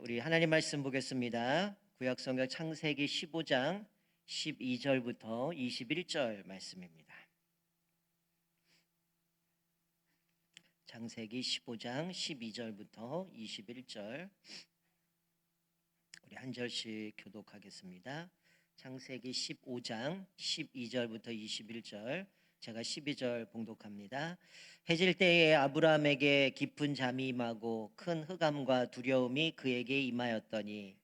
우리 하나님 말씀 보겠습니다. 구약성경 창세기 15장 12절부터 21절 말씀입니다. 창세기 15장 12절부터 21절 우리 한 절씩 교독하겠습니다. 창세기 15장 12절부터 21절 제가 12절 봉독합니다. 해질 때에 아브라함에게 깊은 잠이 임하고 큰 흑암과 두려움이 그에게 임하였더니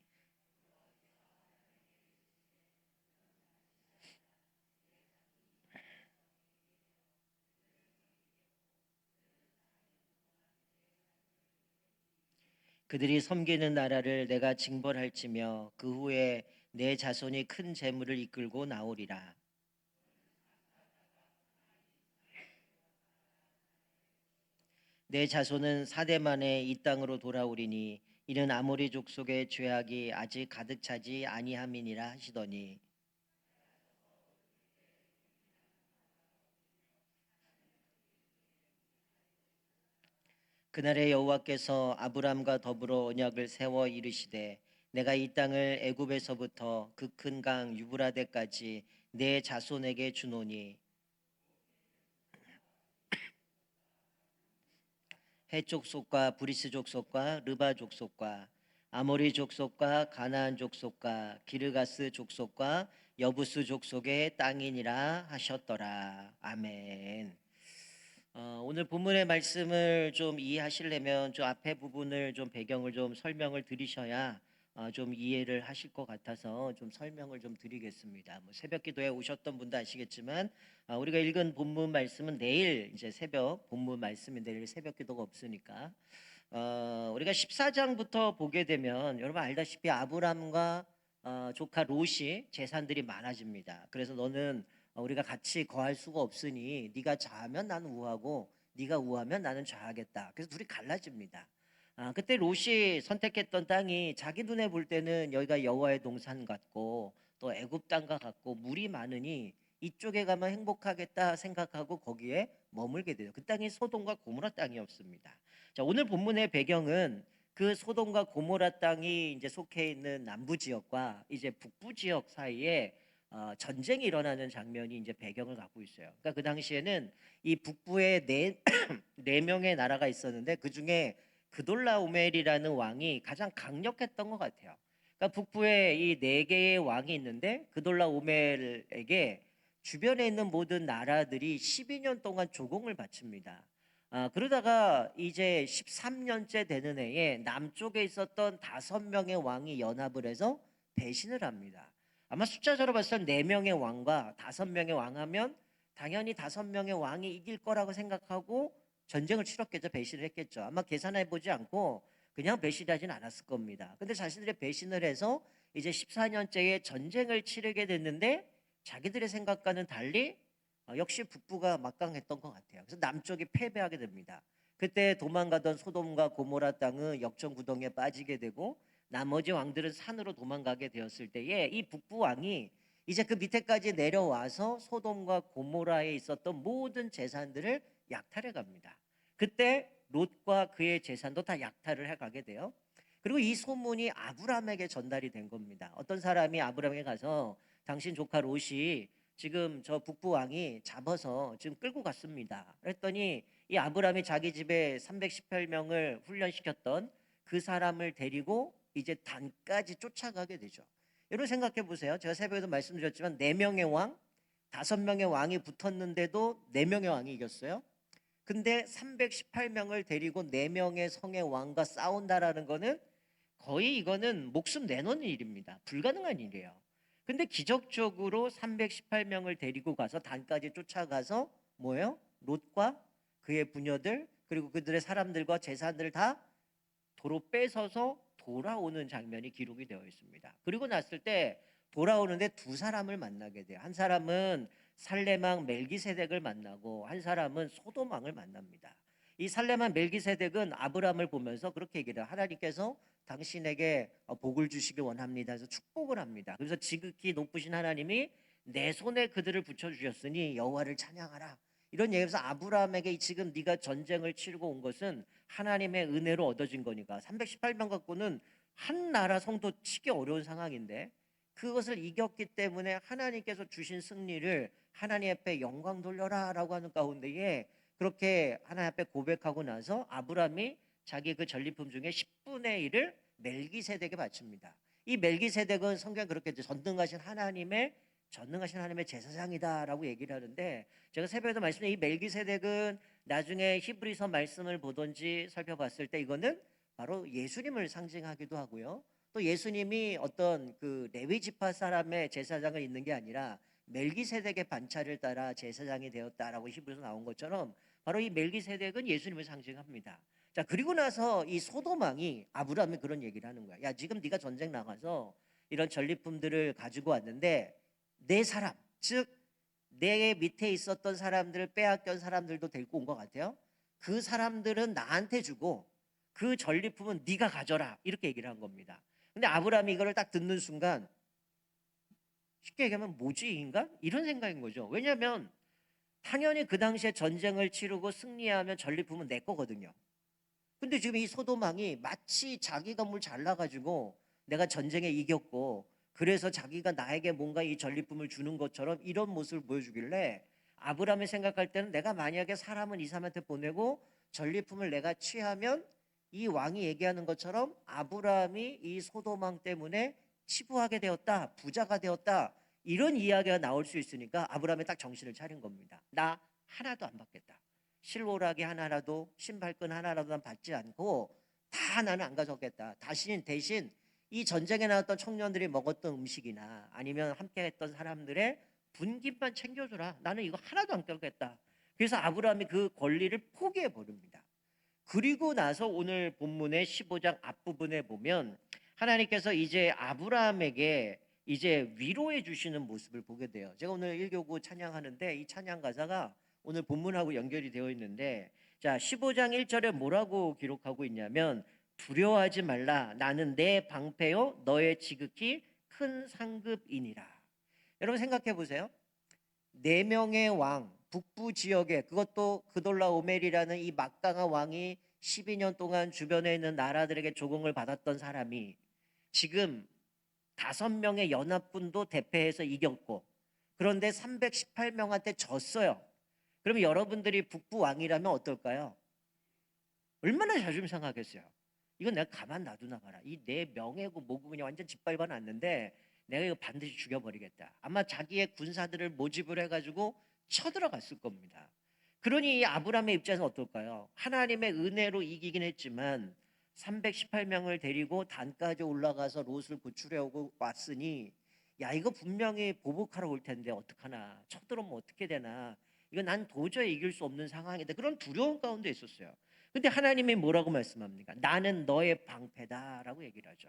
그들이 섬기는 나라를 내가 징벌할지며 그 후에 내 자손이 큰 재물을 이끌고 나오리라. 내 자손은 4대 만에 이 땅으로 돌아오리니 이는 아모리 족속의 죄악이 아직 가득 차지 아니함이니라 하시더니 그날에 여호와께서 아브람과 더불어 언약을 세워 이르시되 내가 이 땅을 애굽에서부터 그 큰 강 유브라데까지 내 자손에게 주노니 헷 족속과 브리스 족속과 르바 족속과 아모리 족속과 가나안 족속과 기르가스 족속과 여부스 족속의 땅이니라 하셨더라. 아멘. 오늘 본문의 말씀을 좀 이해하시려면 좀 앞에 부분을 좀 배경을 좀 설명을 드리셔야 좀 이해를 하실 것 같아서 좀 설명을 좀 드리겠습니다. 뭐 새벽 기도에 오셨던 분도 아시겠지만 우리가 읽은 본문 말씀은 내일 이제 새벽 본문 말씀인데 내일 새벽 기도가 없으니까 우리가 14장부터 보게 되면 여러분 알다시피 아브람과 조카 롯이 재산들이 많아집니다. 그래서 너는 우리가 같이 거할 수가 없으니 네가 좌하면 나는 우하고 네가 우하면 나는 좌하겠다. 그래서 둘이 갈라집니다. 그때 롯이 선택했던 땅이 자기 눈에 볼 때는 여기가 여호와의 동산 같고 또 애굽 땅과 같고 물이 많으니 이쪽에 가면 행복하겠다 생각하고 거기에 머물게 돼요. 그 땅이 소돔과 고모라 땅이었습니다. 자, 오늘 본문의 배경은 그 소돔과 고모라 땅이 이제 속해 있는 남부 지역과 이제 북부 지역 사이에 전쟁이 일어나는 장면이 이제 배경을 갖고 있어요. 그러니까 그 당시에는 이 북부에 네 명의 나라가 있었는데 그 중에 그돌라오멜이라는 왕이 가장 강력했던 것 같아요. 그러니까 북부에 이 네 개의 왕이 있는데 그돌라오멜에게 주변에 있는 모든 나라들이 12년 동안 조공을 바칩니다. 그러다가 이제 13년째 되는 해에 남쪽에 있었던 5명의 왕이 연합을 해서 배신을 합니다. 아마 숫자적으로 봤을 때 4명의 왕과 5명의 왕하면 당연히 5명의 왕이 이길 거라고 생각하고 전쟁을 치렀겠죠. 배신을 했겠죠. 아마 계산해 보지 않고 그냥 배신하진 않았을 겁니다. 근데 자신들의 배신을 해서 이제 14년째의 전쟁을 치르게 됐는데 자기들의 생각과는 달리 역시 북부가 막강했던 것 같아요. 그래서 남쪽이 패배하게 됩니다. 그때 도망가던 소돔과 고모라 땅은 역전구덩이에 빠지게 되고 나머지 왕들은 산으로 도망가게 되었을 때에 이 북부 왕이 이제 그 밑에까지 내려와서 소돔과 고모라에 있었던 모든 재산들을 약탈해 갑니다. 그때 롯과 그의 재산도 다 약탈을 해 가게 돼요. 그리고 이 소문이 아브람에게 전달이 된 겁니다. 어떤 사람이 아브람에게 가서 당신 조카 롯이 지금 저 북부 왕이 잡아서 지금 끌고 갔습니다. 그랬더니 이 아브람이 자기 집에 318명을 훈련시켰던 그 사람을 데리고 이제 단까지 쫓아가게 되죠. 여러분 생각해 보세요. 제가 새벽에도 말씀드렸지만 4명의 왕, 5명의 왕이 붙었는데도 4명의 왕이 이겼어요. 근데 318명을 데리고 4명의 성의 왕과 싸운다라는 거는 거의 이거는 목숨 내놓는 일입니다. 불가능한 일이에요. 근데 기적적으로 318명을 데리고 가서 단까지 쫓아가서 뭐예요? 롯과 그의 부녀들 그리고 그들의 사람들과 재산들을 다 도로 뺏어서 돌아오는 장면이 기록이 되어 있습니다. 그리고 났을 때 돌아오는데 두 사람을 만나게 돼요. 한 사람은 살레망 멜기세덱을 만나고 한 사람은 소돔 왕을 만납니다. 이 살레망 멜기세덱은 아브람을 보면서 그렇게 얘기해요. 하나님께서 당신에게 복을 주시길 원합니다. 그래서 축복을 합니다. 그래서 지극히 높으신 하나님이 내 손에 그들을 붙여주셨으니 여호와를 찬양하라. 이런 얘기에서 아브라함에게 지금 네가 전쟁을 치르고 온 것은 하나님의 은혜로 얻어진 거니까 318명 갖고는 한 나라 성도 치기 어려운 상황인데 그것을 이겼기 때문에 하나님께서 주신 승리를 하나님 앞에 영광 돌려라라고 하는 가운데에 그렇게 하나님 앞에 고백하고 나서 아브라함이 자기 그 전리품 중에 10분의 1을 멜기세덱에 바칩니다. 이 멜기세덱은 성경에 그렇게 전능하신 하나님의 제사장이다라고 얘기를 하는데, 제가 새벽에도 말씀드린 이 멜기세덱은 나중에 히브리서 말씀을 보든지 살펴봤을 때 이거는 바로 예수님을 상징하기도 하고요. 또 예수님이 어떤 그 레위 지파 사람의 제사장을 있는 게 아니라 멜기세덱의 반차를 따라 제사장이 되었다라고 히브리서 나온 것처럼 바로 이 멜기세덱은 예수님을 상징합니다. 자, 그리고 나서 이 소돔 왕이 아브라함이 그런 얘기를 하는 거야. 야, 지금 네가 전쟁 나가서 이런 전리품들을 가지고 왔는데 내 사람, 즉 내 밑에 있었던 사람들을 빼앗긴 사람들도 데리고 온 것 같아요. 그 사람들은 나한테 주고 그 전리품은 네가 가져라, 이렇게 얘기를 한 겁니다. 근데 아브라함이 이거를 딱 듣는 순간 쉽게 얘기하면 뭐지 이 인간? 이런 생각인 거죠. 왜냐하면 당연히 그 당시에 전쟁을 치르고 승리하면 전리품은 내 거거든요. 근데 지금 이 소돔 왕이 마치 자기 건물 잘 나가지고 내가 전쟁에 이겼고 그래서 자기가 나에게 뭔가 이 전리품을 주는 것처럼 이런 모습을 보여주길래 아브라함이 생각할 때는 내가 만약에 사람은 이 사람한테 보내고 전리품을 내가 취하면 이 왕이 얘기하는 것처럼 아브라함이 이 소돔 왕 때문에 치부하게 되었다, 부자가 되었다, 이런 이야기가 나올 수 있으니까 아브라함이 딱 정신을 차린 겁니다. 나 하나도 안 받겠다. 실오라기 하나라도 신발끈 하나라도 난 받지 않고 다 나는 안 가져오겠다. 대신 이 전쟁에 나왔던 청년들이 먹었던 음식이나 아니면 함께 했던 사람들의 분깃만 챙겨주라. 나는 이거 하나도 안 껴겠다. 그래서 아브라함이 그 권리를 포기해 버립니다. 그리고 나서 오늘 본문의 15장 앞부분에 보면 하나님께서 이제 아브라함에게 이제 위로해 주시는 모습을 보게 돼요. 제가 오늘 1교구 찬양하는데 이 찬양 가사가 오늘 본문하고 연결이 되어 있는데, 자 15장 1절에 뭐라고 기록하고 있냐면 두려워하지 말라, 나는 내 방패요 너의 지극히 큰 상급이니라. 여러분 생각해 보세요. 네 명의 왕, 북부 지역에, 그것도 그돌라오멜이라는 이 막강한 왕이 12년 동안 주변에 있는 나라들에게 조공을 받았던 사람이 지금 5명의 연합군도 대패해서 이겼고, 그런데 318명한테 졌어요. 그러면 여러분들이 북부 왕이라면 어떨까요? 얼마나 자존심 상하겠어요. 이건 내가 가만 놔두나 봐라. 이 내 명예고 뭐고 그냥 완전 짓밟아 놨는데 내가 이거 반드시 죽여버리겠다. 아마 자기의 군사들을 모집을 해가지고 쳐들어갔을 겁니다. 그러니 이 아브라함의 입장에서 어떨까요? 하나님의 은혜로 이기긴 했지만 318명을 데리고 단까지 올라가서 롯을 구출해오고 왔으니 야, 이거 분명히 보복하러 올 텐데 어떡하나, 쳐들어오면 어떻게 되나, 이거 난 도저히 이길 수 없는 상황이다, 그런 두려움 가운데 있었어요. 근데 하나님이 뭐라고 말씀합니까? 나는 너의 방패다라고 얘기를 하죠.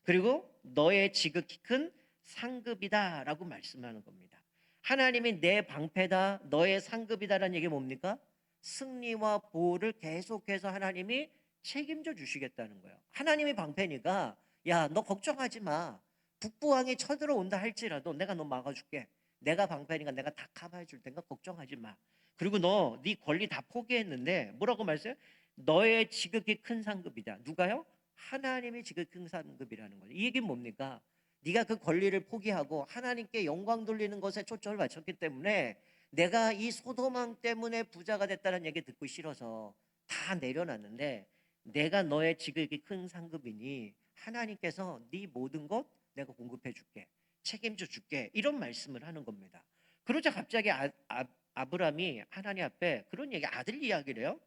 그리고 너의 지극히 큰 상급이다라고 말씀하는 겁니다. 하나님이 내 방패다, 너의 상급이다라는 얘기 뭡니까? 승리와 보호를 계속해서 하나님이 책임져 주시겠다는 거예요. 하나님이 방패니까 야, 너 걱정하지 마. 북부왕이 쳐들어온다 할지라도 내가 너 막아줄게. 내가 방패니까 내가 다 커버해 줄 테니까 걱정하지 마. 그리고 너 네 권리 다 포기했는데 뭐라고 말했어요? 너의 지극히 큰 상급이다. 누가요? 하나님이 지극히 큰 상급이라는 거죠. 이 얘기는 뭡니까? 네가 그 권리를 포기하고 하나님께 영광 돌리는 것에 초점을 맞췄기 때문에 내가 이 소도망 때문에 부자가 됐다는 얘기 듣고 싫어서 다 내려놨는데 내가 너의 지극히 큰 상급이니 하나님께서 네 모든 것 내가 공급해 줄게, 책임져 줄게, 이런 말씀을 하는 겁니다. 그러자 갑자기 아브람이 하나님 앞에 그런 얘기, 아들 이야기를 해요.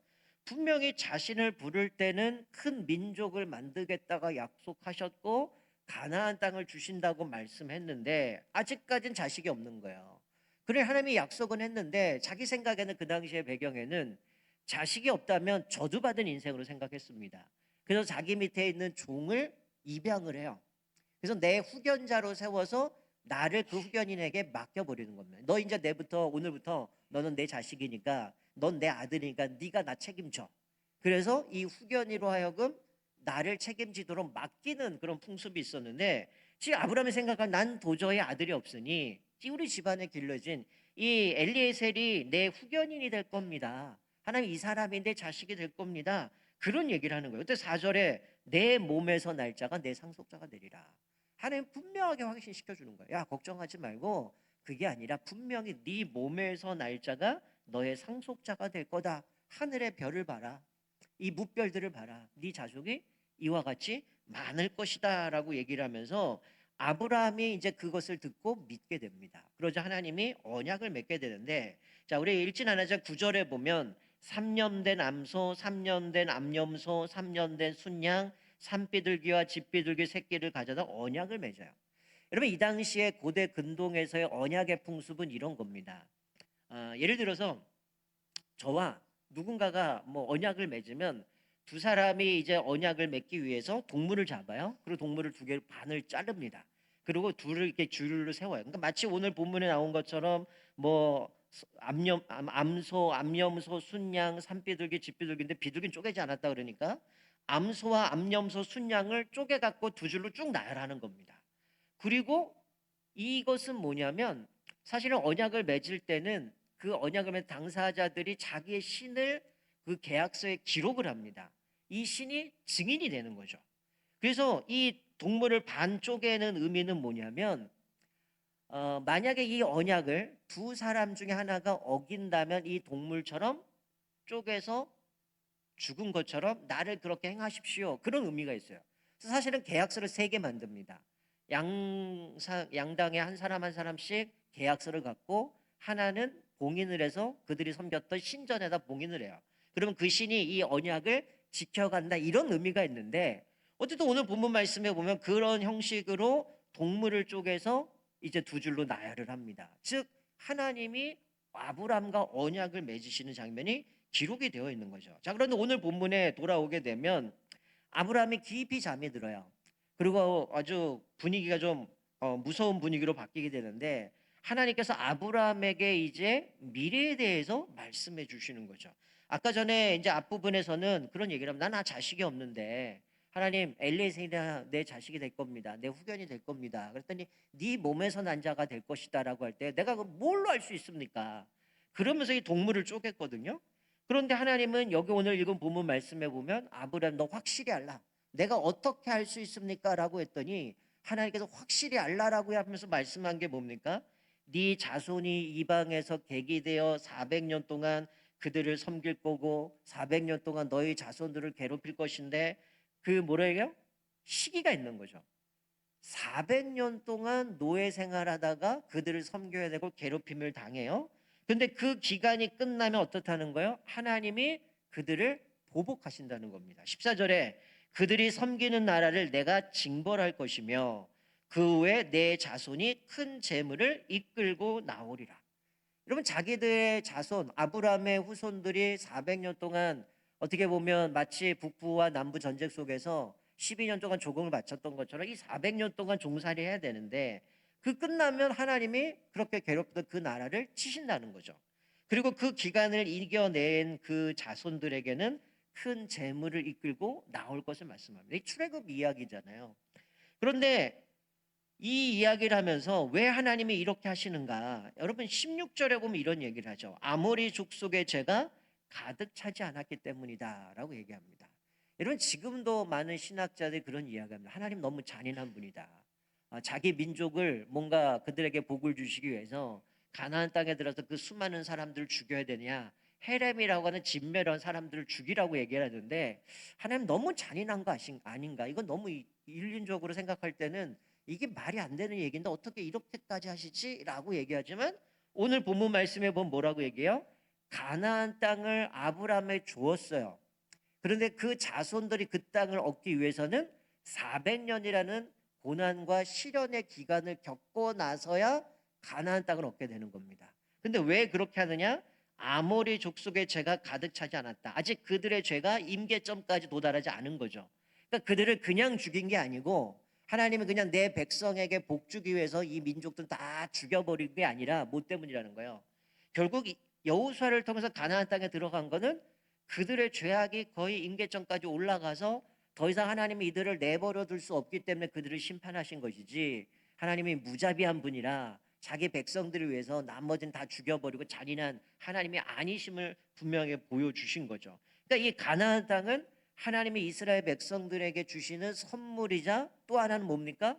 분명히 자신을 부를 때는 큰 민족을 만들겠다가 약속하셨고 가나안 땅을 주신다고 말씀했는데 아직까지는 자식이 없는 거예요. 그래 하나님이 약속은 했는데 자기 생각에는 그 당시의 배경에는 자식이 없다면 저주받은 인생으로 생각했습니다. 그래서 자기 밑에 있는 종을 입양을 해요. 그래서 내 후견자로 세워서 나를 그 후견인에게 맡겨버리는 겁니다. 너 이제 오늘부터 너는 내 자식이니까, 넌 내 아들이니까 네가 나 책임져. 그래서 이 후견이로 하여금 나를 책임지도록 맡기는 그런 풍습이 있었는데, 지금 아브라함이 생각한 난 도저히 아들이 없으니 우리 집안에 길러진 이 엘리에셀이 내 후견인이 될 겁니다. 하나님, 이 사람이 내 자식이 될 겁니다. 그런 얘기를 하는 거예요. 그때 4절에 내 몸에서 날 자가 내 상속자가 되리라. 하나님 분명하게 확신시켜 주는 거예요. 야, 걱정하지 말고 그게 아니라 분명히 네 몸에서 날 자가 너의 상속자가 될 거다. 하늘의 별을 봐라. 이 뭇별들을 봐라. 네 자손이 이와 같이 많을 것이다라고 얘기를 하면서 아브라함이 이제 그것을 듣고 믿게 됩니다. 그러자 하나님이 언약을 맺게 되는데, 자, 우리 읽진 않았지만 9절에 보면 3년 된 암소, 3년 된 암염소, 3년 된 순양, 산비둘기와 집비둘기 새끼를 가져다 언약을 맺어요. 여러분, 이 당시에 고대 근동에서의 언약의 풍습은 이런 겁니다. 예를 들어서 저와 누군가가 뭐 언약을 맺으면 두 사람이 이제 언약을 맺기 위해서 동물을 잡아요. 그리고 동물을 두 개를 반을 자릅니다. 그리고 둘을 이렇게 줄로 세워요. 그러니까 마치 오늘 본문에 나온 것처럼 뭐 암소, 암염소, 순양, 산비둘기, 집비둘기인데 비둘기는 쪼개지 않았다 그러니까 암소와 암염소, 순양을 쪼개 갖고 두 줄로 쭉 나열하는 겁니다. 그리고 이것은 뭐냐면 사실은 언약을 맺을 때는 그 언약을 맺은 당사자들이 자기의 신을 그 계약서에 기록을 합니다. 이 신이 증인이 되는 거죠. 그래서 이 동물을 반 쪼개는 의미는 뭐냐면 만약에 이 언약을 두 사람 중에 하나가 어긴다면 이 동물처럼 쪼개서 죽은 것처럼 나를 그렇게 행하십시오. 그런 의미가 있어요. 그래서 사실은 계약서를 3개 만듭니다. 양당에 한 사람 한 사람씩 계약서를 갖고 하나는 봉인을 해서 그들이 섬겼던 신전에다 봉인을 해요. 그러면 그 신이 이 언약을 지켜간다 이런 의미가 있는데 어쨌든 오늘 본문 말씀에 보면 그런 형식으로 동물을 쪼개서 이제 두 줄로 나열을 합니다. 즉 하나님이 아브람과 언약을 맺으시는 장면이 기록이 되어 있는 거죠. 자, 그런데 오늘 본문에 돌아오게 되면 아브라함이 깊이 잠이 들어요. 그리고 아주 분위기가 좀 무서운 분위기로 바뀌게 되는데 하나님께서 아브라함에게 이제 미래에 대해서 말씀해 주시는 거죠. 아까 전에 이제 앞부분에서는 그런 얘기를 하면 난 자식이 없는데 하나님 엘리에셀이나 내 자식이 될 겁니다. 내 후견이 될 겁니다. 그랬더니 네 몸에서 난 자가 될 것이다라고 할 때 내가 뭘로 알 수 있습니까? 그러면서 이 동물을 쪼갰거든요. 그런데 하나님은 여기 오늘 읽은 본문 말씀에 보면 아브라함 너 확실히 알라. 내가 어떻게 할 수 있습니까? 라고 했더니 하나님께서 확실히 알라라고 하면서 말씀한 게 뭡니까? 네 자손이 이방에서 객이되어 400년 동안 그들을 섬길 거고 400년 동안 너희 자손들을 괴롭힐 것인데 그 뭐래요? 시기가 있는 거죠. 400년 동안 노예 생활하다가 그들을 섬겨야 되고 괴롭힘을 당해요. 근데 그 기간이 끝나면 어떻다는 거예요? 하나님이 그들을 보복하신다는 겁니다. 14절에 그들이 섬기는 나라를 내가 징벌할 것이며 그 후에 내 자손이 큰 재물을 이끌고 나오리라. 여러분 자기들의 자손 아브라함의 후손들이 400년 동안 어떻게 보면 마치 북부와 남부 전쟁 속에서 12년 동안 조공을 바쳤던 것처럼 이 400년 동안 종살이 해야 되는데 그 끝나면 하나님이 그렇게 괴롭던 그 나라를 치신다는 거죠. 그리고 그 기간을 이겨낸 그 자손들에게는 큰 재물을 이끌고 나올 것을 말씀합니다. 이 출애굽 이야기잖아요. 그런데 이 이야기를 하면서 왜 하나님이 이렇게 하시는가? 여러분 16절에 보면 이런 얘기를 하죠. 아모리 족속의 죄가 가득 차지 않았기 때문이다라고 얘기합니다. 여러분 지금도 많은 신학자들이 그런 이야기합니다. 하나님 너무 잔인한 분이다. 자기 민족을 뭔가 그들에게 복을 주시기 위해서 가나안 땅에 들어서 그 수많은 사람들을 죽여야 되냐? 헤렘이라고 하는 진멸한 사람들을 죽이라고 얘기를 하는데 하나님 너무 잔인한 거 아닌가? 이건 너무 인륜적으로 생각할 때는 이게 말이 안 되는 얘기인데 어떻게 이렇게까지 하시지? 라고 얘기하지만 오늘 본문 말씀에 보면 뭐라고 얘기해요? 가나안 땅을 아브라함에 주었어요. 그런데 그 자손들이 그 땅을 얻기 위해서는 400년이라는 고난과 시련의 기간을 겪고 나서야 가나안 땅을 얻게 되는 겁니다. 근데 왜 그렇게 하느냐? 아모리 족속의 죄가 가득 차지 않았다. 아직 그들의 죄가 임계점까지 도달하지 않은 거죠. 그러니까 그들을 그냥 죽인 게 아니고 하나님은 그냥 내 백성에게 복 주기 위해서 이 민족들 다 죽여버린 게 아니라 뭐 때문이라는 거예요. 결국 여호수아를 통해서 가나안 땅에 들어간 거는 그들의 죄악이 거의 임계점까지 올라가서 더 이상 하나님이 이들을 내버려 둘 수 없기 때문에 그들을 심판하신 것이지 하나님이 무자비한 분이라 자기 백성들을 위해서 나머지는 다 죽여버리고 잔인한 하나님이 아니심을 분명히 보여주신 거죠. 그러니까 이 가나안 땅은 하나님이 이스라엘 백성들에게 주시는 선물이자 또 하나는 뭡니까?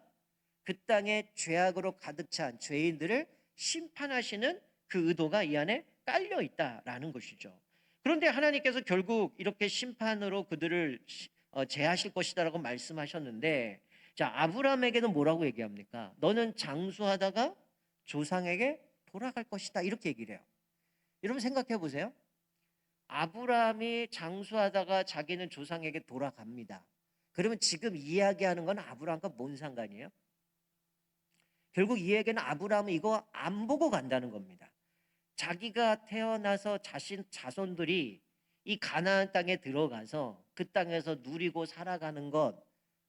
그 땅에 죄악으로 가득 찬 죄인들을 심판하시는 그 의도가 이 안에 깔려 있다라는 것이죠. 그런데 하나님께서 결국 이렇게 심판으로 그들을 제하실 것이다라고 말씀하셨는데, 자, 아브라함에게는 뭐라고 얘기합니까? 너는 장수하다가 조상에게 돌아갈 것이다, 이렇게 얘기를 해요. 여러분 생각해 보세요. 아브라함이 장수하다가 자기는 조상에게 돌아갑니다. 그러면 지금 이야기하는 건 아브라함과 뭔 상관이에요? 결국 이 얘기는 아브라함은 이거 안 보고 간다는 겁니다. 자기가 태어나서 자신 자손들이 이 가나안 땅에 들어가서 그 땅에서 누리고 살아가는 것,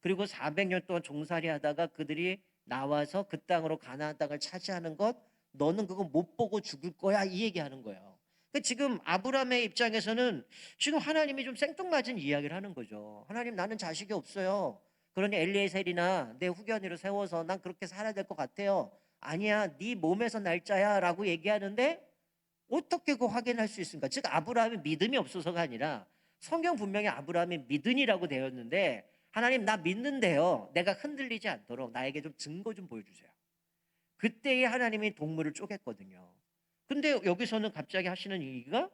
그리고 400년 동안 종살이 하다가 그들이 나와서 그 땅으로 가나안 땅을 차지하는 것, 너는 그거 못 보고 죽을 거야, 이 얘기하는 거예요. 그러니까 지금 아브라함의 입장에서는 지금 하나님이 좀 생뚱맞은 이야기를 하는 거죠. 하나님, 나는 자식이 없어요. 그러니 엘리에셀이나 내 후견위로 세워서 난 그렇게 살아야 될 것 같아요. 아니야, 네 몸에서 날짜야 라고 얘기하는데, 어떻게 그 확인할 수 있습니까? 즉 아브라함이 믿음이 없어서가 아니라, 성경 분명히 아브라함이 믿으니라고 되어 있는데, 하나님 나 믿는데요, 내가 흔들리지 않도록 나에게 좀 증거 좀 보여주세요. 그때에 하나님이 동물을 쪼갰거든요. 근데 여기서는 갑자기 하시는 얘기가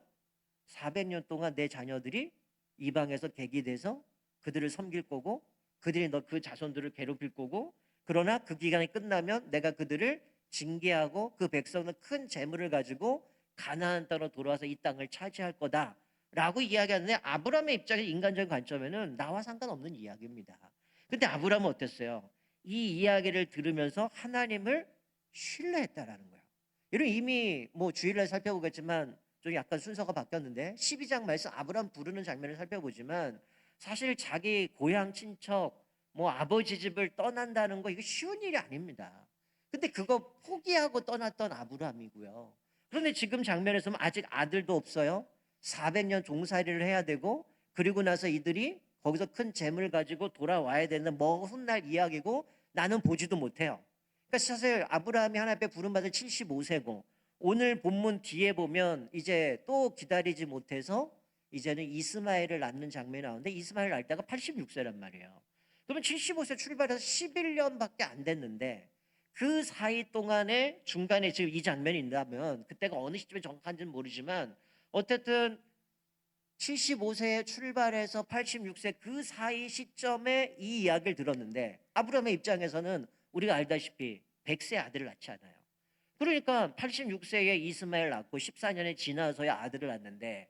400년 동안 내 자녀들이 이방에서 객이돼서 그들을 섬길 거고, 그들이 너 그 자손들을 괴롭힐 거고, 그러나 그 기간이 끝나면 내가 그들을 징계하고 그 백성은 큰 재물을 가지고 가나안 땅으로 돌아와서 이 땅을 차지할 거다라고 이야기하는데, 아브라함의 입장에서 인간적인 관점에는 나와 상관없는 이야기입니다. 근데 아브라함은 어땠어요? 이 이야기를 들으면서 하나님을 신뢰했다라는 거예요. 여러분 이미 뭐 주일날 살펴보겠지만 좀 약간 순서가 바뀌었는데, 12장 말씀 아브라함 부르는 장면을 살펴보지만, 사실 자기 고향 친척 뭐 아버지 집을 떠난다는 거 이거 쉬운 일이 아닙니다. 근데 그거 포기하고 떠났던 아브라함이고요. 그런데 지금 장면에서는 아직 아들도 없어요. 400년 종살이를 해야 되고, 그리고 나서 이들이 거기서 큰 재물 가지고 돌아와야 되는 먼 훗날 이야기고, 나는 보지도 못해요. 그러니까 사실 아브라함이 하나님 앞에 부름받은 75세고, 오늘 본문 뒤에 보면 이제 또 기다리지 못해서 이제는 이스마엘을 낳는 장면이 나오는데, 이스마엘 낳을 때가 86세란 말이에요. 그러면 75세 출발해서 11년밖에 안 됐는데, 그 사이 동안에 중간에 지금 이 장면이 있다면 그때가 어느 시점에 정확한지는 모르지만, 어쨌든 75세에 출발해서 86세 그 사이 시점에 이 이야기를 들었는데, 아브라함의 입장에서는 우리가 알다시피 100세 아들을 낳지 않아요. 그러니까 86세에 이스마엘 낳고 14년이 지나서야 아들을 낳는데,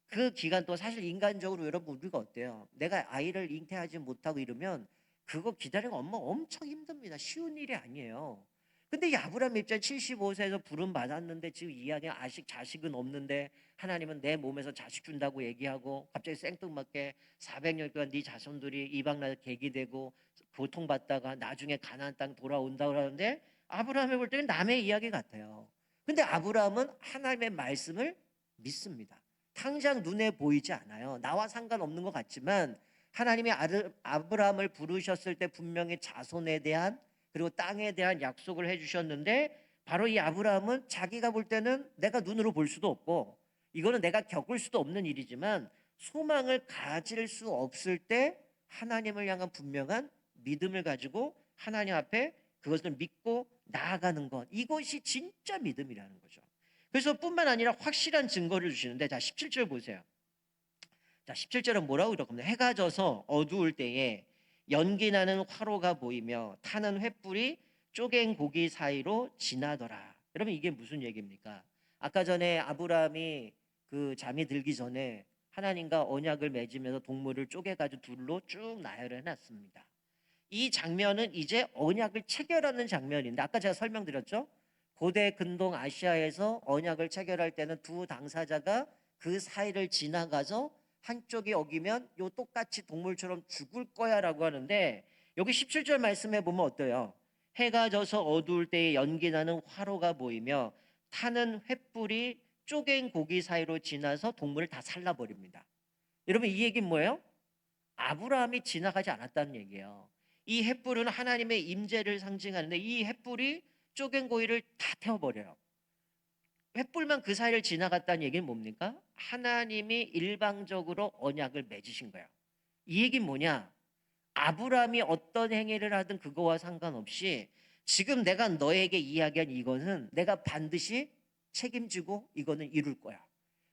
그 기간 동안 사실 인간적으로 여러분 우리가 어때요? 내가 아이를 잉태하지 못하고 이러면 그거 기다리는 거 엄청 힘듭니다. 쉬운 일이 아니에요. 근데 이 아브라함 입장 75세에서 부름 받았는데 지금 이야기 아직 자식은 없는데, 하나님은 내 몸에서 자식 준다고 얘기하고 갑자기 생뚱맞게 400년 동안 네 자손들이 이방 나라 객이 되고 고통받다가 나중에 가나안 땅 돌아온다고 하는데, 아브라함이 볼 때는 남의 이야기 같아요. 근데 아브라함은 하나님의 말씀을 믿습니다. 당장 눈에 보이지 않아요. 나와 상관없는 것 같지만, 하나님이 아브라함을 부르셨을 때 분명히 자손에 대한 그리고 땅에 대한 약속을 해주셨는데, 바로 이 아브라함은 자기가 볼 때는 내가 눈으로 볼 수도 없고 이거는 내가 겪을 수도 없는 일이지만, 소망을 가질 수 없을 때 하나님을 향한 분명한 믿음을 가지고 하나님 앞에 그것을 믿고 나아가는 것, 이것이 진짜 믿음이라는 거죠. 그래서 뿐만 아니라 확실한 증거를 주시는데, 자 17절 보세요. 자 17절은 뭐라고 그러거든요. 해가 져서 어두울 때에 연기 나는 화로가 보이며 타는 횃불이 쪼갠 고기 사이로 지나더라. 여러분 이게 무슨 얘기입니까? 아까 전에 아브라함이 그 잠이 들기 전에 하나님과 언약을 맺으면서 동물을 쪼개가지고 둘로 쭉 나열을 해놨습니다. 이 장면은 이제 언약을 체결하는 장면인데, 아까 제가 설명드렸죠? 고대 근동 아시아에서 언약을 체결할 때는 두 당사자가 그 사이를 지나가서 한쪽이 어기면 요 똑같이 동물처럼 죽을 거야 라고 하는데, 여기 17절 말씀해 보면 어때요? 해가 져서 어두울 때에 연기 나는 화로가 보이며 타는 횃불이 쪼갠 고기 사이로 지나서 동물을 다 살라버립니다. 여러분 이 얘기는 뭐예요? 아브라함이 지나가지 않았다는 얘기예요. 이 횃불은 하나님의 임재를 상징하는데, 이 횃불이 쪼갠 고기를 다 태워버려요. 횃불만 그 사이를 지나갔다는 얘기는 뭡니까? 하나님이 일방적으로 언약을 맺으신 거예요. 이 얘기는 뭐냐? 아브라함이 어떤 행위를 하든 그거와 상관없이 지금 내가 너에게 이야기한 이거는 내가 반드시 책임지고 이거는 이룰 거야.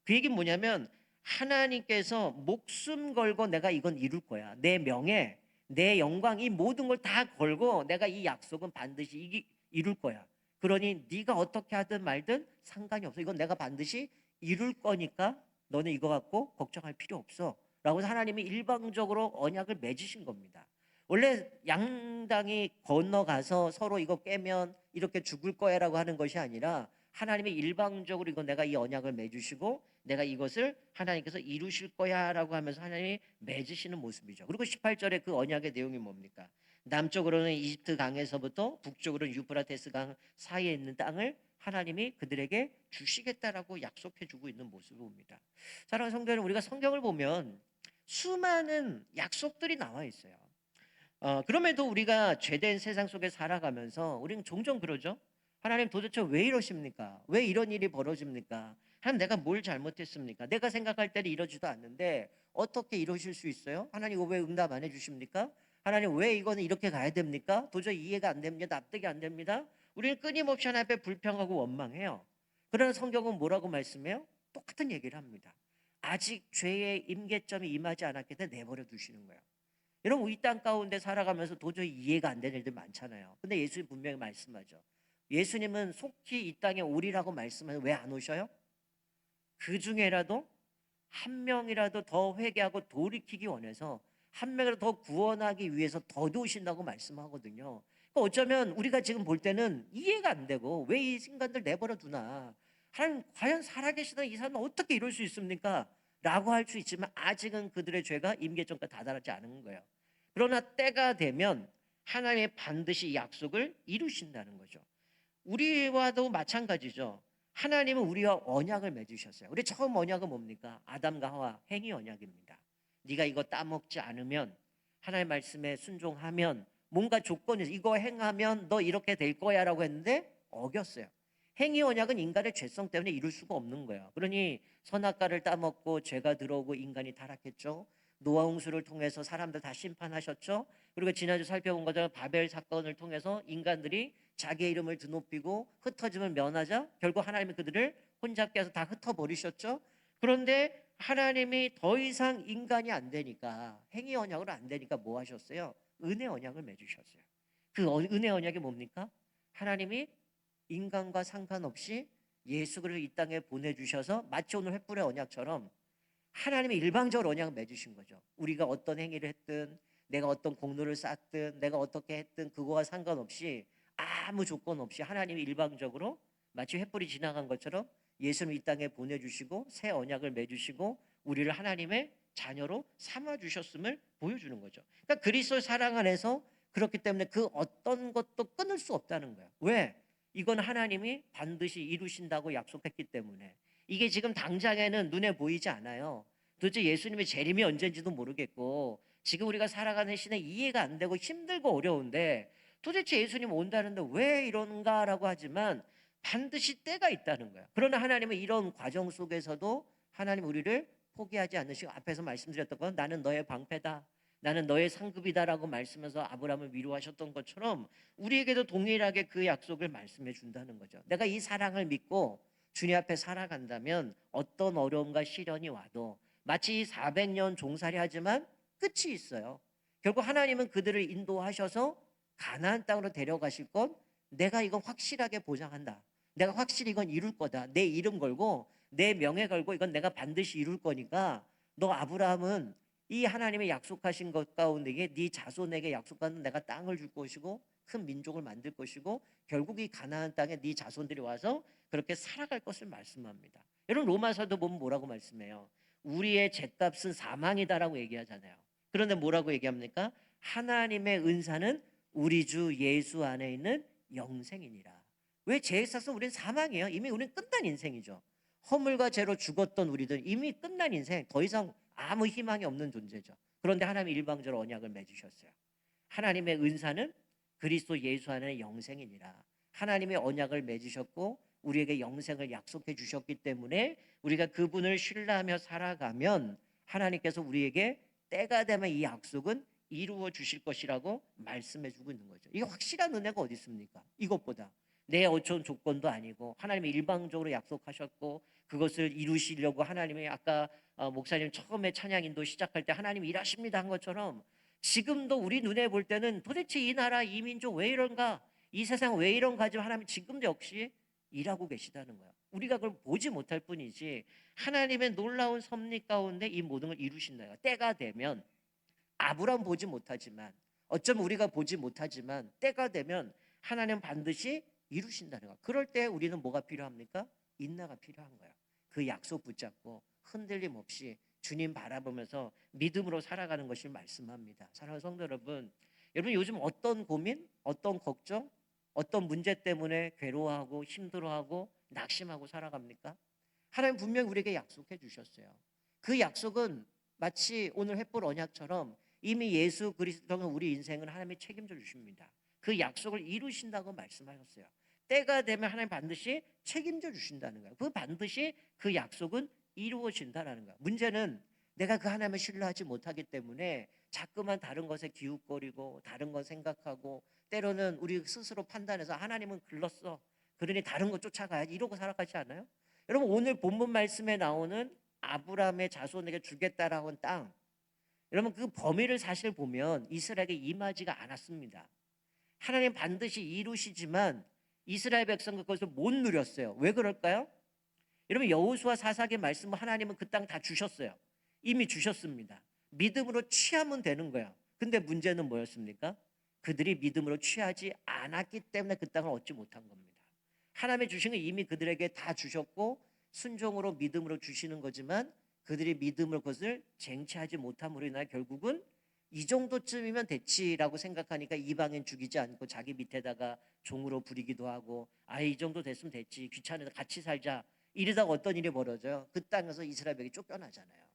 그 얘기는 뭐냐면 하나님께서 목숨 걸고 내가 이건 이룰 거야. 내 명예, 내 영광, 이 모든 걸 다 걸고 내가 이 약속은 반드시 이룰 거야. 그러니 네가 어떻게 하든 말든 상관이 없어. 이건 내가 반드시 이룰 거니까 너는 이거 갖고 걱정할 필요 없어. 라고 해서 하나님이 일방적으로 언약을 맺으신 겁니다. 원래 양당이 건너가서 서로 이거 깨면 이렇게 죽을 거야라고 하는 것이 아니라 하나님이 일방적으로 이거 내가 이 언약을 맺으시고 내가 이것을 하나님께서 이루실 거야라고 하면서 하나님이 맺으시는 모습이죠. 그리고 18절에 그 언약의 내용이 뭡니까? 남쪽으로는 이집트 강에서부터 북쪽으로는 유프라테스 강 사이에 있는 땅을 하나님이 그들에게 주시겠다라고 약속해 주고 있는 모습을 봅니다. 사랑하는 성도 여러분, 우리가 성경을 보면 수많은 약속들이 나와 있어요. 그럼에도 우리가 죄된 세상 속에 살아가면서 우리는 종종 그러죠. 하나님 도대체 왜 이러십니까? 왜 이런 일이 벌어집니까? 하나님 내가 뭘 잘못했습니까? 내가 생각할 때는 이러지도 않는데 어떻게 이러실 수 있어요? 하나님 이거 왜 응답 안 해주십니까? 하나님 왜 이거는 이렇게 가야 됩니까? 도저히 이해가 안 됩니다. 납득이 안 됩니다. 우리는 끊임없이 하나님 앞에 불평하고 원망해요. 그러나 성경은 뭐라고 말씀해요? 똑같은 얘기를 합니다. 아직 죄의 임계점이 임하지 않았기 때문에 내버려 두시는 거예요. 여러분 이 땅 가운데 살아가면서 도저히 이해가 안 되는 일들 많잖아요. 근데 예수님 분명히 말씀하죠. 예수님은 속히 이 땅에 오리라고 말씀하면 왜 안 오셔요? 그 중에라도 한 명이라도 더 회개하고 돌이키기 원해서 한 명이라도 더 구원하기 위해서 더 오신다고 말씀하거든요. 그러니까 어쩌면 우리가 지금 볼 때는 이해가 안 되고 왜 이 인간들 내버려 두나, 하나님 과연 살아계시던 이 사람은 어떻게 이럴 수 있습니까? 라고 할 수 있지만 아직은 그들의 죄가 임계점까지 다다르지 않은 거예요. 그러나 때가 되면 하나님이 반드시 약속을 이루신다는 거죠. 우리와도 마찬가지죠. 하나님은 우리와 언약을 맺으셨어요. 우리 처음 언약은 뭡니까? 아담과 하와 행위 언약입니다. 네가 이거 따먹지 않으면, 하나님의 말씀에 순종하면, 뭔가 조건이 이거 행하면 너 이렇게 될 거야라고 했는데 어겼어요. 행위 언약은 인간의 죄성 때문에 이룰 수가 없는 거예요. 그러니 선악과를 따먹고 죄가 들어오고 인간이 타락했죠. 노아 홍수를 통해서 사람들 다 심판하셨죠. 그리고 지난주 살펴본 것처럼 바벨 사건을 통해서 인간들이 자기의 이름을 드높이고 흩어짐을 면하자 결국 하나님이 그들을 혼잡게 해서 다 흩어버리셨죠. 그런데 하나님이 더 이상 인간이 안 되니까, 행위 언약으로 안 되니까 뭐 하셨어요? 은혜 언약을 맺으셨어요. 그 은혜 언약이 뭡니까? 하나님이 인간과 상관없이 예수 그리스도를 이 땅에 보내주셔서 마치 오늘 횃불의 언약처럼 하나님이 일방적으로 언약을 맺으신 거죠. 우리가 어떤 행위를 했든, 내가 어떤 공로를 쌓든, 내가 어떻게 했든 그거와 상관없이 아무 조건 없이 하나님이 일방적으로 마치 횃불이 지나간 것처럼 예수님 이 땅에 보내주시고 새 언약을 맺으시고 우리를 하나님의 자녀로 삼아주셨음을 보여주는 거죠. 그러니까 그리스도의 사랑 안에서 그렇기 때문에 그 어떤 것도 끊을 수 없다는 거예요. 왜? 이건 하나님이 반드시 이루신다고 약속했기 때문에. 이게 지금 당장에는 눈에 보이지 않아요. 도대체 예수님의 재림이 언제인지도 모르겠고 지금 우리가 살아가는 시대 이해가 안 되고 힘들고 어려운데 도대체 예수님 온다는데 왜 이런가라고 하지만 반드시 때가 있다는 거예요. 그러나 하나님은 이런 과정 속에서도 하나님 우리를 포기하지 않으시고 앞에서 말씀드렸던 건 나는 너의 방패다, 나는 너의 상급이다라고 말씀해서 아브라함을 위로하셨던 것처럼 우리에게도 동일하게 그 약속을 말씀해 준다는 거죠. 내가 이 사랑을 믿고 주님 앞에 살아간다면 어떤 어려움과 시련이 와도 마치 400년 종살이 하지만 끝이 있어요. 결국 하나님은 그들을 인도하셔서 가나안 땅으로 데려가실 것, 내가 이건 확실하게 보장한다. 내가 확실히 이건 이룰 거다. 내 이름 걸고 내 명예 걸고 이건 내가 반드시 이룰 거니까 너 아브라함은 이 하나님의 약속하신 것 가운데 네 자손에게 약속하는 내가 땅을 줄 것이고 큰 민족을 만들 것이고 결국 이 가나안 땅에 네 자손들이 와서 그렇게 살아갈 것을 말씀합니다. 여러분 로마서도 보면 뭐라고 말씀해요? 우리의 죗값은 사망이다라고 얘기하잖아요. 그런데 뭐라고 얘기합니까? 하나님의 은사는 우리 주 예수 안에 있는 영생이니라. 왜 죄에 싸서 우리는 사망이에요. 이미 우리는 끝난 인생이죠. 허물과 죄로 죽었던 우리들 이미 끝난 인생, 더 이상 아무 희망이 없는 존재죠. 그런데 하나님이 일방적으로 언약을 맺으셨어요. 하나님의 은사는 그리스도 예수 안에 영생이니라. 하나님의 언약을 맺으셨고 우리에게 영생을 약속해 주셨기 때문에 우리가 그분을 신뢰하며 살아가면 하나님께서 우리에게 때가 되면 이 약속은 이루어 주실 것이라고 말씀해 주고 있는 거죠. 이게 확실한 은혜가 어디 있습니까? 이것보다 내 어촌 조건도 아니고 하나님이 일방적으로 약속하셨고 그것을 이루시려고 하나님이 아까 목사님 처음에 찬양인도 시작할 때 하나님이 일하십니다 한 것처럼 지금도 우리 눈에 볼 때는 도대체 이 나라 이 민족 왜 이런가, 이 세상 왜 이런가 하지만 하나님 지금도 역시 일하고 계시다는 거야. 우리가 그걸 보지 못할 뿐이지 하나님의 놀라운 섭리 가운데 이 모든 걸 이루신다. 때가 되면 아브라함 보지 못하지만 어쩌면 우리가 보지 못하지만 때가 되면 하나님 반드시 이루신다는 거야. 그럴 때 우리는 뭐가 필요합니까? 인내가 필요한 거야. 그 약속 붙잡고 흔들림 없이 주님 바라보면서 믿음으로 살아가는 것을 말씀합니다. 사랑하는 성도 여러분, 여러분 요즘 어떤 고민, 어떤 걱정, 어떤 문제 때문에 괴로워하고 힘들어하고 낙심하고 살아갑니까? 하나님 분명히 우리에게 약속해 주셨어요. 그 약속은 마치 오늘 횃불 언약처럼 이미 예수 그리스도가 우리 인생을 하나님이 책임져 주십니다. 그 약속을 이루신다고 말씀하셨어요. 때가 되면 하나님 반드시 책임져 주신다는 거예요. 그 반드시 그 약속은 이루어진다라는 거예요. 문제는 내가 그 하나님을 신뢰하지 못하기 때문에 자꾸만 다른 것에 기웃거리고 다른 것 생각하고 때로는 우리 스스로 판단해서 하나님은 글렀어, 그러니 다른 거 쫓아가야지 이러고 살아가지 않아요? 여러분 오늘 본문 말씀에 나오는 아브라함의 자손에게 주겠다라고 한 땅, 여러분 그 범위를 사실 보면 이스라엘에게 임하지가 않았습니다. 하나님 반드시 이루시지만 이스라엘 백성은 그것을 못 누렸어요. 왜 그럴까요? 여러분 여호수아 사사기 말씀은 하나님은 그 땅 다 주셨어요. 이미 주셨습니다. 믿음으로 취하면 되는 거예요. 근데 문제는 뭐였습니까? 그들이 믿음으로 취하지 않았기 때문에 그 땅을 얻지 못한 겁니다. 하나님의 주신 건 이미 그들에게 다 주셨고 순종으로 믿음으로 주시는 거지만 그들이 믿음으로 그것을 쟁취하지 못함으로 인하여 결국은 이 정도쯤이면 됐지라고 생각하니까 이방인 죽이지 않고 자기 밑에다가 종으로 부리기도 하고 이 정도 됐으면 됐지 귀찮아서 같이 살자 이러다가 어떤 일이 벌어져요? 그 땅에서 이스라엘 백이 쫓겨나잖아요.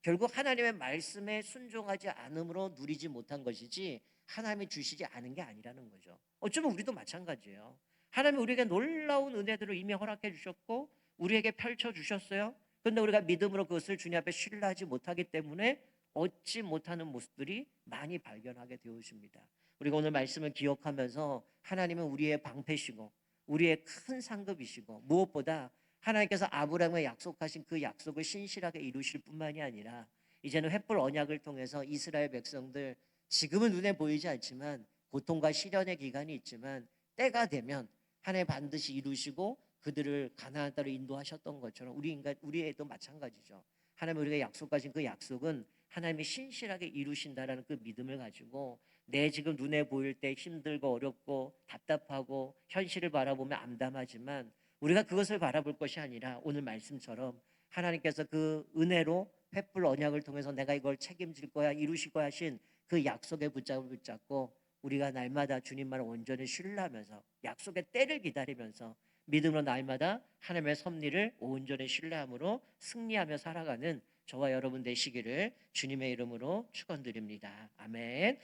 결국 하나님의 말씀에 순종하지 않음으로 누리지 못한 것이지 하나님이 주시지 않은 게 아니라는 거죠. 어쩌면 우리도 마찬가지예요. 하나님이 우리에게 놀라운 은혜들을 이미 허락해 주셨고 우리에게 펼쳐 주셨어요. 그런데 우리가 믿음으로 그것을 주님 앞에 신뢰하지 못하기 때문에 얻지 못하는 모습들이 많이 발견하게 되어집니다. 우리가 오늘 말씀을 기억하면서 하나님은 우리의 방패시고 우리의 큰 상급이시고 무엇보다 하나님께서 아브라함에 약속하신 그 약속을 신실하게 이루실 뿐만이 아니라 이제는 횃불 언약을 통해서 이스라엘 백성들 지금은 눈에 보이지 않지만 고통과 시련의 기간이 있지만 때가 되면 하나님 반드시 이루시고 그들을 가나안 땅으로 인도하셨던 것처럼 우리에도 마찬가지죠. 하나님 우리가 약속하신 그 약속은 하나님이 신실하게 이루신다라는 그 믿음을 가지고 내 지금 눈에 보일 때 힘들고 어렵고 답답하고 현실을 바라보면 암담하지만 우리가 그것을 바라볼 것이 아니라 오늘 말씀처럼 하나님께서 그 은혜로 횃불 언약을 통해서 내가 이걸 책임질 거야 이루실 거야 하신 그 약속의 붙잡을 붙잡고 우리가 날마다 주님만을 온전히 신뢰하면서 약속의 때를 기다리면서 믿음으로 날마다 하나님의 섭리를 온전히 신뢰함으로 승리하며 살아가는 저와 여러분 되시기를 주님의 이름으로 축원드립니다. 아멘.